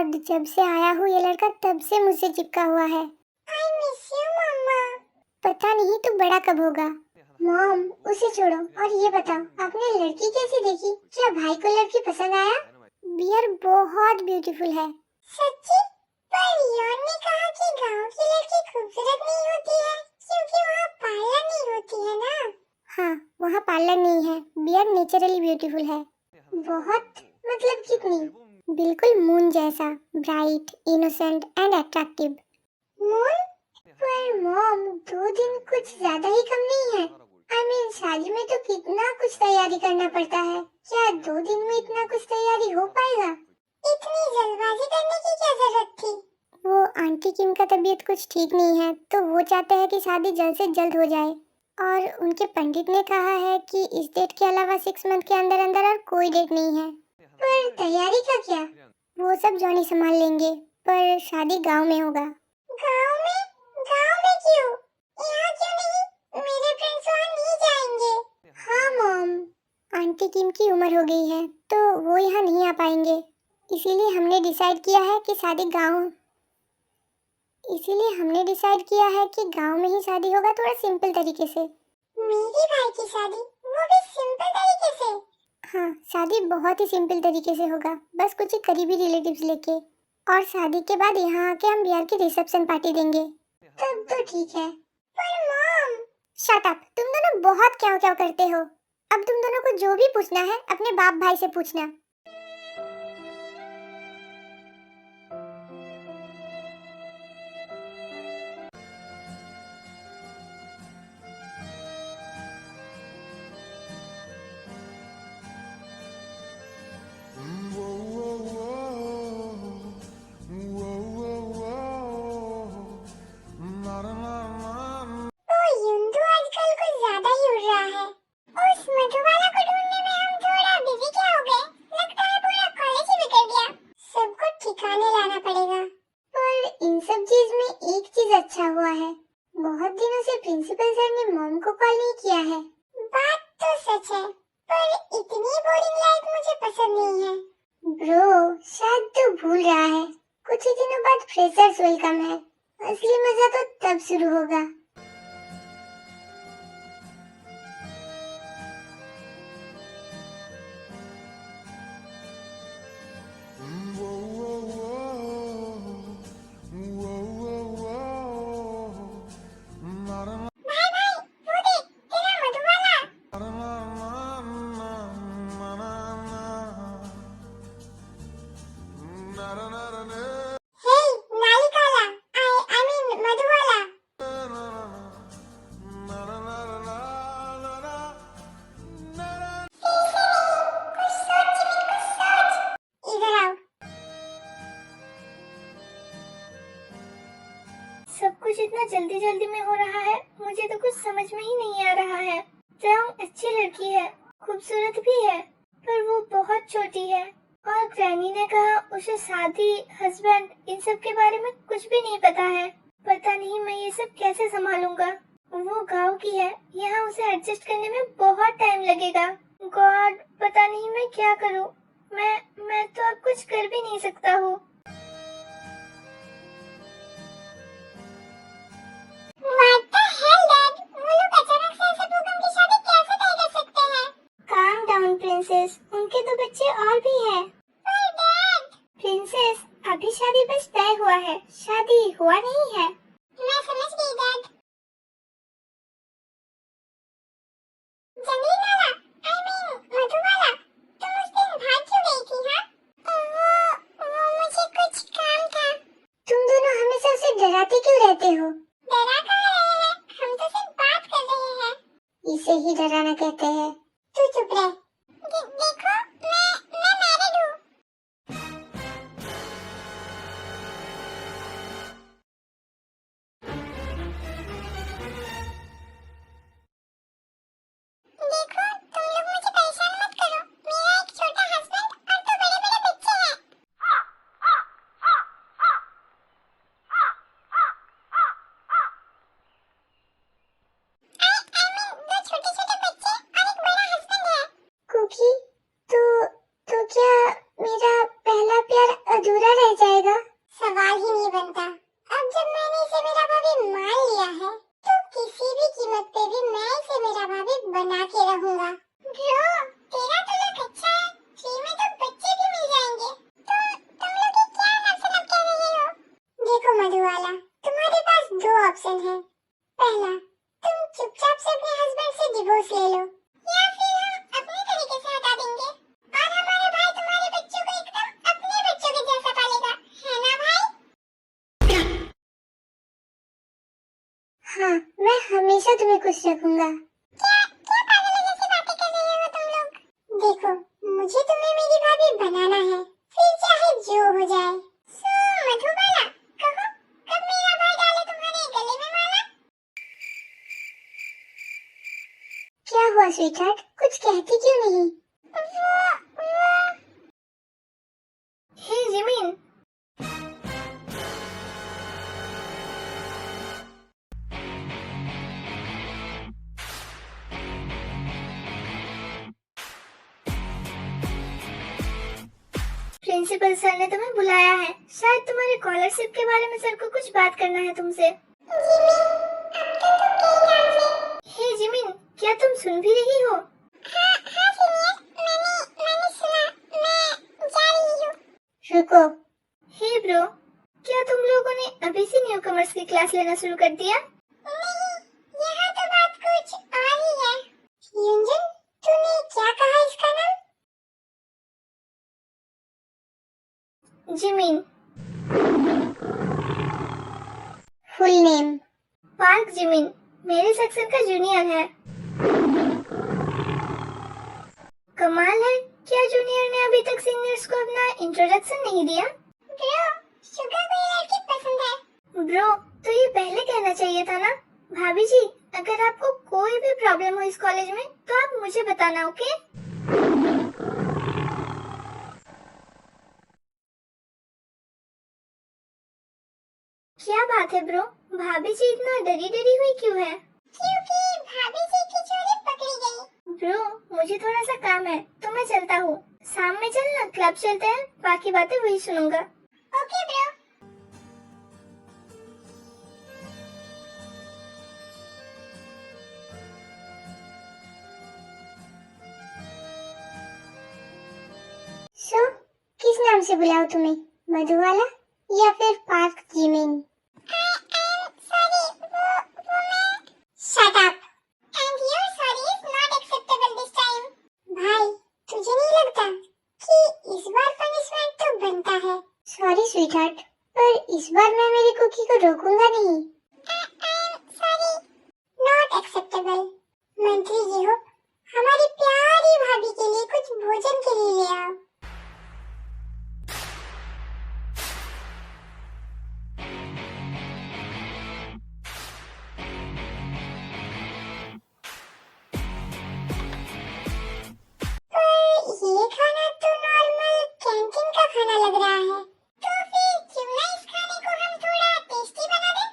God, जब से आया हूँ ये लड़का तब से मुझसे चिपका हुआ है। आई मिस यू मम्मा। पता नहीं तू बड़ा कब होगा। मॉम, उसे छोड़ो और ये बताओ, आपने लड़की कैसी देखी? क्या भाई को लड़की पसंद आया? बियर बहुत ब्यूटीफुल है। सच्ची? पर योन ने कहा कि गांव की लड़की खूबसूरत नहीं होती है क्योंकि वहाँ पार्लर नहीं होती है ना? हाँ, वहाँ पार्लर नहीं है। बियर नेचुरली ब्यूटीफुल है। बहुत? मतलब कितनी? बिल्कुल मून जैसा, bright, innocent and attractive. Moon? पर मॉम, 2 दिन कुछ ज्यादा ही कम नहीं है? आई मीन शादी में तो कितना कुछ तैयारी करना पड़ता है। क्या 2 दिन में इतना कुछ तैयारी हो पाएगा? इतनी जल्दबाजी करने की क्या जरूरत थी? वो आंटी किम का तबीयत कुछ ठीक नहीं है, तो वो चाहते हैं कि शादी जल्द से जल्द हो जाए। और उनके पंडित ने कहा है कि इस डेट के अलावा 6 मंथ के अंदर अंदर और कोई डेट नहीं है। पर तैयारी का क्या? वो सब जॉनी संभाल लेंगे, पर शादी गांव में होगा। गांव में? गांव में क्यों? यहाँ क्यों नहीं? मेरे फ्रेंड्स वहाँ नहीं जाएंगे। हाँ मॉम, आंटी किम की उम्र हो गई है, तो वो यहाँ नहीं आ पाएंगे। इसीलिए हमने डिसाइड किया है कि गांव में ही शादी होगा, थोड़ा सिंपल तरीके से। मेरे भाई की शादी, वो भी सिंपल तरीके से? हाँ, शादी बहुत ही सिंपल तरीके से होगा, बस कुछ ही करीबी रिलेटिव्स लेके। और शादी के बाद यहाँ आके हम बिहार की रिसेप्शन पार्टी देंगे। तब तो ठीक है। पर मॉम। शट अप, तुम दोनों बहुत क्या क्या करते हो। अब तुम दोनों को जो भी पूछना है अपने बाप भाई से पूछना। अच्छा हुआ है, बहुत दिनों से प्रिंसिपल सर ने मॉम को कॉल नहीं किया है। बात तो सच है, पर इतनी बोरिंग लाइफ मुझे पसंद नहीं है। ब्रो, शायद तू भूल रहा है, कुछ ही दिनों बाद फ्रेशर्स वेलकम है। असली मजा तो तब शुरू होगा। सब कुछ इतना जल्दी जल्दी में हो रहा है, मुझे तो कुछ समझ में ही नहीं आ रहा है। ट्राउंग अच्छी लड़की है, खूबसूरत भी है, पर वो बहुत छोटी है। और ग्रैनी ने कहा उसे शादी, हस्बैंड, इन सब के बारे में कुछ भी नहीं पता है। पता नहीं मैं ये सब कैसे संभालूंगा। वो गांव की है, यहाँ उसे एडजस्ट करने में बहुत टाइम लगेगा। गॉड, पता नहीं मैं क्या करूँ। मैं तो अब कुछ कर भी नहीं सकता हूँ। प्रिंसेस, उनके 2 बच्चे और भी हैं। प्रिंसेस, अभी शादी बस तय हुआ है, शादी हुआ नहीं है। मैं समझ गई डैड। जंगली वाला, आई मीन मधुबाला, तुम उस दिन भाग क्यों गई थी? हाँ, वो मुझे कुछ काम था। तुम दोनों हमेशा उसे डराते क्यों रहते हो? डरा कहाँ रहे हैं, हम तो सिर्फ बात कर रहे हैं। इसे ही डराना कहते हैं। तू चुप रह। देखो, मैं मैरिड हूँ। देखो, तुम लोग मुझे परेशान मत करो। मेरा एक छोटा हस्बैंड और 2 बड़े-बड़े बच्चे हैं। I mean 2 छोटे-छोटे बच्चे और एक बड़ा हस्बैंड है। डिवोर्स ले लो, या फिर हम अपने तरीके से हटा देंगे और हमारा भाई तुम्हारे बच्चों को एकदम अपने बच्चों के जैसा पालेगा, है ना भाई? हाँ, मैं हमेशा तुम्हें खुश रखूंगा। क्या क्या पागलों जैसी बातें कर रहे हो तुम लोग? देखो, मुझे तुम्हें मेरी भाभी बनाना है, फिर चाहे जो हो जाए। सो मधुबाला, कहो कब मेरा भाई डाले तुम्हारे गले में माला? क्या हुआ स्वीटहार्ट, कुछ कहती क्यों नहीं? हे जिमिन, प्रिंसिपल सर ने तुम्हें बुलाया है, शायद तुम्हारे स्कॉलरशिप के बारे में सर को कुछ बात करना है तुमसे। हे जिमिन, क्या तुम सुन भी रही हो? हाँ सीनियर, मैंने सुना, मैं जा रही हूँ। रुको। हे ब्रो, क्या तुम लोगों ने अभी से न्यूकमर्स की क्लास लेना शुरू कर दिया? नहीं, यहाँ तो बात कुछ और ही है। युंजन, तूने क्या कहा इसका नाम? Jimin. Full name? Park Jimin, मेरे सेक्शन का जूनियर है। कमाल है, क्या जूनियर ने अभी तक सीनियर्स को अपना इंट्रोडक्शन नहीं दिया? ब्रो, शुगर को ये लड़की पसंद है। ब्रो, तो ये पहले कहना चाहिए था ना। भाभी जी, अगर आपको कोई भी प्रॉब्लम हो इस कॉलेज में तो आप मुझे बताना, ओके? क्या बात है ब्रो, भाभी जी इतना डरी डरी हुई क्यों है? क्योंकि भाभी जी की चोरी पकड़ी गई। ब्रो, मुझे थोड़ा सा काम है तो मैं चलता हूँ। शाम में चलना, क्लब चलते हैं, बाकी बातें वही सुनूंगा। Okay bro. सो, किस नाम से बुलाऊं तुम्हें? मधुबाला या फिर park Jimin? Shut up! And your sorry is not acceptable this time. भाई, तुझे नहीं लगता कि इस बार पनिशमेंट तो बनता है? सॉरी स्वीटहार्ट, पर इस बार मैं मेरी कुकी को रोकूंगा नहीं। Sorry, not acceptable. मंत्री जी हो, हमारी प्यारी भाभी के लिए कुछ भोजन के लिए ले आओ। ये खाना तो नॉर्मल कैंटीन का खाना लग रहा है, तो फिर क्यों ना इस खाने को हम थोड़ा टेस्टी बना दें?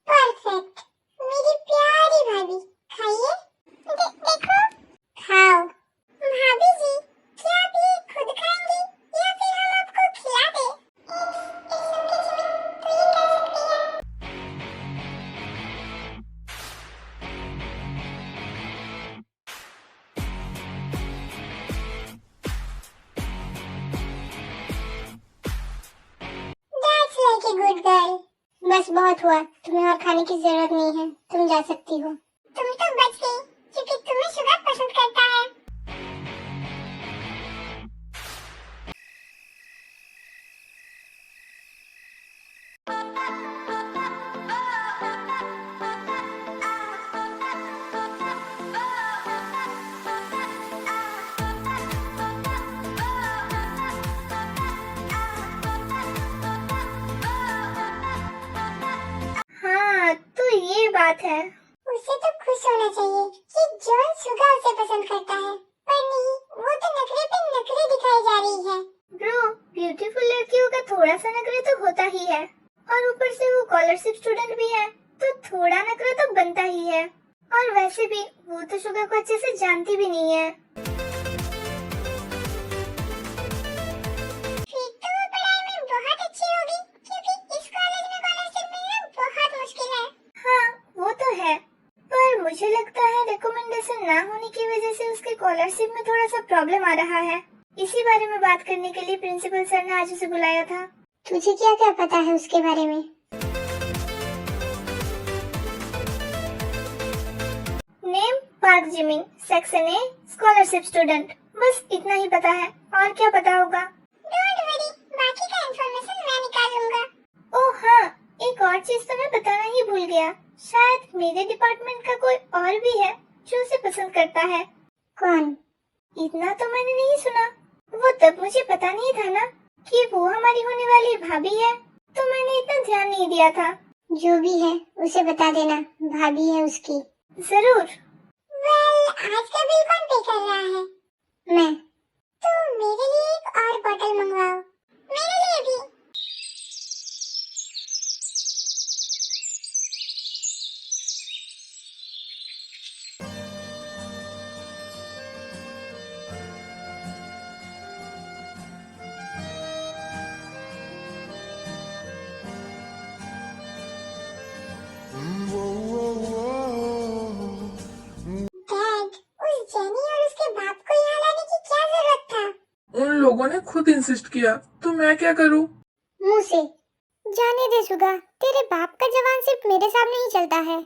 परफेक्ट, मेरी प्यारी भाभी, खाइए। देखो, खाओ। भाभी जी, क्या आप ये खुद खाएंगी या फिर हम आपको खिला दें? गुड गर्ल, बस बहुत हुआ, तुम्हें और खाने की जरूरत नहीं है, तुम जा सकती हो। तुम तो बच गई, क्योंकि तुम्हें शुगर पसंद करता है। बात है, उसे तो खुश होना चाहिए कि जॉन सुगा उसे पसंद करता है, पर नहीं, वो तो नखरे पे नखरे दिखाई जा रही है। ब्रो, ब्यूटीफुल लड़कियों का थोड़ा सा नखरे तो होता ही है, और ऊपर से वो स्कॉलरशिप स्टूडेंट भी है, तो थोड़ा नखरा तो बनता ही है। और वैसे भी वो तो शुगा को अच्छे से जानती भी नहीं है। मुझे लगता है रिकमेंडेशन ना होने की वजह से उसके स्कॉलरशिप में थोड़ा सा प्रॉब्लम आ रहा है। इसी बारे में बात करने के लिए प्रिंसिपल सर ने आज उसे बुलाया था। तुझे क्या क्या पता है उसके बारे में? Name park gymming, section A, scholarship student. बस इतना ही पता है, और क्या पता होगा? डोंट वरी, बाकी का इंफॉर्मेशन मैं निकाल लूंगा। ओह हाँ, एक और चीज तो मैं बताना ही भूल गया। शायद मेरे डिपार्टमेंट का कोई और भी है जो उसे पसंद करता है। कौन? इतना तो मैंने नहीं सुना। वो तब मुझे पता नहीं था ना कि वो हमारी होने वाली भाभी है, तो मैंने इतना ध्यान नहीं दिया था। जो भी है उसे बता देना, भाभी है उसकी। जरूर। आज का बिल कौन पे कर रहा है? मैं। तो मेरे लिए एक और बोतल मंगवाओ। मेरे लिए भी। डैड, उस जेनी और उसके बाप को यहाँ लाने की क्या जरूरत था? उन लोगों ने खुद इंसिस्ट किया, तो मैं क्या करूं? मुंह से। जाने दे सुगा, तेरे बाप का जवान सिर्फ मेरे सामने ही चलता है।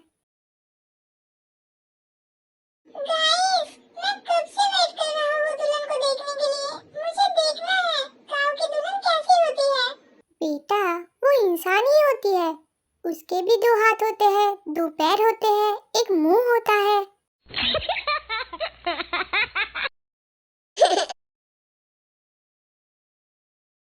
गाइस, मैं कब से वेट कर रहा हूँ दुल्हन को देखने के लिए। मुझे देखना है गांव की दुल्हन कैसी होती है। बेटा, वो इंसान ही होती है। उसके भी दो हाथ होते हैं, दो पैर होते हैं, एक मुंह होता है।